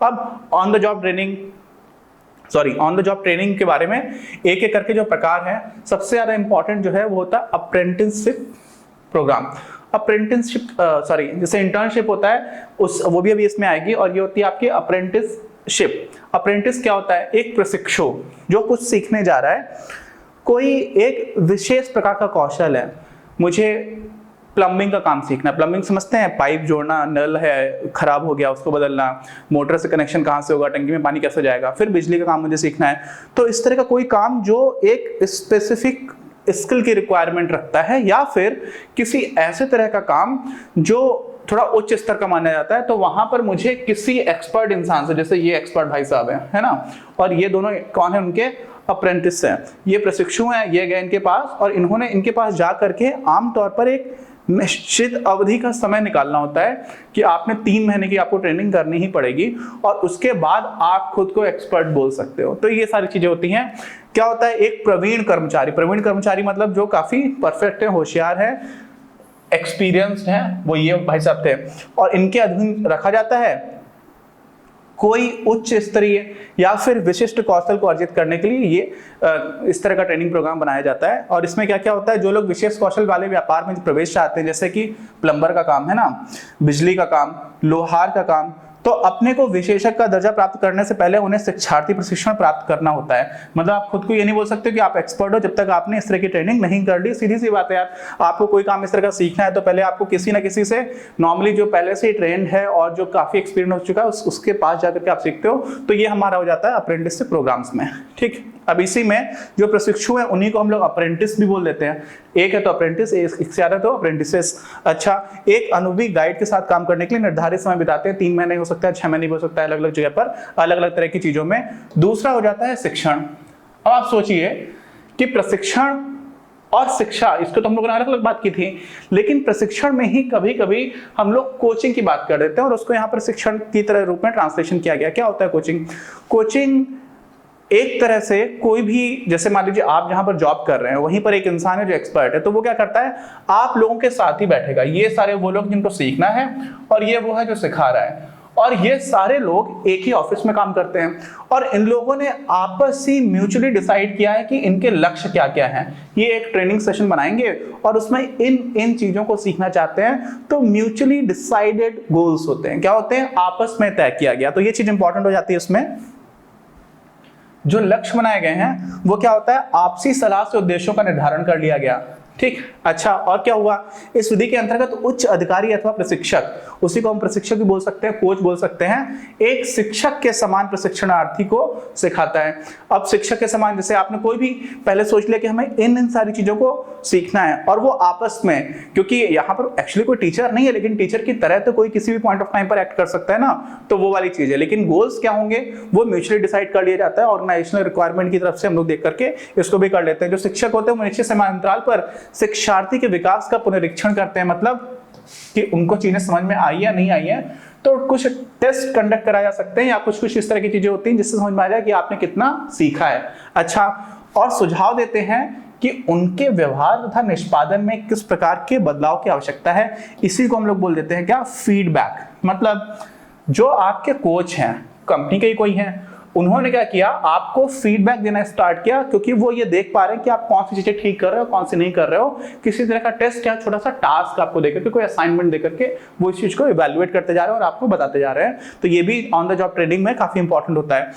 अब on the job training के बारे में एक एक करके जो प्रकार है, सबसे ज्यादा इंपॉर्टेंट जो है वो होता है अप्रेंटिसशिप प्रोग्राम। जैसे इंटर्नशिप होता है वो भी अभी इसमें आएगी, और ये होती है आपकी अप्रेंटिसशिप। अप्रेंटिस क्या होता है? एक प्रशिक्षु जो कुछ सीखने जा रहा है, कोई एक विशेष प्रकार का कौशल है। मुझे प्लम्बिंग का काम सीखना है। प्लम्बिंग समझते हैं? पाइप जोड़ना, नल है खराब हो गया उसको बदलना, मोटर से कनेक्शन कहाँ से होगा, टंकी में पानी कैसे जाएगा। फिर बिजली का काम मुझे सीखना है। तो इस तरह का कोई काम जो एक स्पेसिफिक स्किल की रिक्वायरमेंट रखता है, या फिर किसी ऐसे तरह का काम जो थोड़ा उच्च स्तर का माना जाता है, तो वहां पर मुझे किसी एक्सपर्ट इंसान से, जैसे ये एक्सपर्ट भाई साहब है ना, और ये दोनों कौन है? उनके अप्रेंटिस हैं। ये प्रशिक्षु हैं, ये गए इनके पास, और इन्होंने इनके पास जा करके आमतौर पर एक निश्चित अवधि का समय निकालना होता है कि आपने 3 महीने की आपको ट्रेनिंग करनी ही पड़ेगी, और उसके बाद आप खुद को एक्सपर्ट बोल सकते हो। तो ये सारी चीजें होती हैं। क्या होता है? एक प्रवीण कर्मचारी मतलब जो काफी परफेक्ट है, होशियार है, एक्सपीरियंस्ड है, वो ये भाई साहब थे, और इनके अधीन रखा जाता है कोई उच्च स्तरीय या फिर विशिष्ट कौशल को अर्जित करने के लिए ये इस तरह का ट्रेनिंग प्रोग्राम बनाया जाता है। और इसमें क्या क्या होता है? जो लोग विशेष कौशल वाले व्यापार में प्रवेश चाहते हैं, जैसे कि प्लम्बर का काम है ना, बिजली का काम, लोहार का काम, तो अपने को विशेषज्ञ का दर्जा प्राप्त करने से पहले उन्हें शिक्षार्थी प्रशिक्षण प्राप्त करना होता है। मतलब आप खुद को ये नहीं बोल सकते कि आप एक्सपर्ट हो जब तक आपने इस तरह की ट्रेनिंग नहीं कर ली। सीधी सी बात है यार, आपको कोई काम इस तरह का सीखना है तो पहले आपको किसी ना किसी से, नॉर्मली जो पहले से ही ट्रेंड है और जो काफी एक्सपीरियंस हो चुका है उसके पास जाकर के आप सीखते हो। तो ये हमारा हो जाता है अप्रेंटिसशिप प्रोग्राम्स में। ठीक, अब इसी में जो प्रशिक्षु है उन्हीं को हम लोग अप्रेंटिस भी बोल देते हैं। एक है तो अप्रेंटिस, एक से ज्यादा तो अप्रेंटिसेस। अच्छा, एक अनुभवी गाइड के साथ काम करने के लिए निर्धारित समय बिताते हैं। 3 महीने हो सकता है, 6 महीने हो सकता है, अलग अलग जगह पर अलग अलग तरह की चीजों में। दूसरा हो जाता है शिक्षण। अब आप सोचिए कि प्रशिक्षण और शिक्षा, इसको तो हम लोगों ने अलग अलग बात की थी, लेकिन प्रशिक्षण में ही कभी कभी हम लोग कोचिंग की बात कर देते हैं और उसको यहाँ पर शिक्षण की तरह रूप में ट्रांसलेशन किया गया। क्या होता है कोचिंग? एक तरह से कोई भी, जैसे मान लीजिए आप जहां पर जॉब कर रहे हैं वहीं पर एक इंसान है जो एक्सपर्ट है, तो वो क्या करता है? आप लोगों के साथ ही बैठेगा। ये सारे वो लोग जिनको सीखना है, और ये वो है जो सिखा रहा है, और ये सारे लोग एक ही ऑफिस में काम करते हैं, और इन लोगों ने आपस ही म्यूचुअली डिसाइड किया है कि इनके लक्ष्य क्या क्या हैं। ये एक ट्रेनिंग सेशन बनाएंगे और उसमें इन चीजों को सीखना चाहते हैं। तो म्यूचुअली डिसाइडेड गोल्स होते हैं। क्या होते हैं? आपस में तय किया गया। तो ये चीज इंपॉर्टेंट हो जाती है इसमें। जो लक्ष्य बनाए गए हैं वो क्या होता है? आपसी सलाह से उद्देश्यों का निर्धारण कर लिया गया। ठीक, अच्छा, और क्या हुआ? इस विधि के अंतर्गत उच्च अधिकारी अथवा प्रशिक्षक, उसी को हम प्रशिक्षक भी बोल सकते हैं, कोच बोल सकते हैं, एक शिक्षक के समान प्रशिक्षणार्थी को सिखाता है। अब शिक्षक के समान, जैसे आपने कोई भी पहले सोच लिया कि हमें इन सारी चीजों को सीखना है, और वो आपस में, क्योंकि यहाँ पर एक्चुअली कोई टीचर नहीं है, लेकिन टीचर की तरह तो कोई किसी भी पॉइंट ऑफ टाइम पर एक्ट कर सकता है ना, तो वो वाली चीज है। लेकिन गोल्स क्या होंगे वो म्यूचुअली डिसाइड कर लिया जाता है, ऑर्गेनाइजेशनल रिक्वायरमेंट की तरफ से हम लोग देख करके इसको भी कर लेते हैं। जो शिक्षक होते हैं वो निश्चित समय अंतराल पर शिक्षार्थी के विकास का पुनरीक्षण करते हैं, मतलब कि उनको चीजें समझ में आई या नहीं आई है, तो कुछ टेस्ट कंडक्ट कराया जा सकते हैं, या कुछ इस तरह की चीजें होती हैं जिससे समझ में आ जाए कि आपने कितना सीखा है। अच्छा, और सुझाव देते हैं कि उनके व्यवहार तथा निष्पादन में किस प्रकार के बदलाव की आवश्यकता है। इसी को हम लोग बोल देते हैं क्या? फीडबैक। मतलब जो आपके कोच हैं, कंपनी के ही कोई हैं, उन्होंने क्या किया? आपको फीडबैक देना स्टार्ट किया, क्योंकि वो ये देख पा रहे हैं कि आप कौन सी चीजें ठीक कर रहे हो, कौन सी नहीं कर रहे हो। किसी तरह का टेस्ट या छोटा सा टास्क आपको देकर के, कोई असाइनमेंट देकर के वो इस चीज को इवैल्यूएट करते जा रहे हैं और आपको बताते जा रहे हैं। तो ये भी ऑन द जॉब ट्रेनिंग में काफी इंपॉर्टेंट होता है।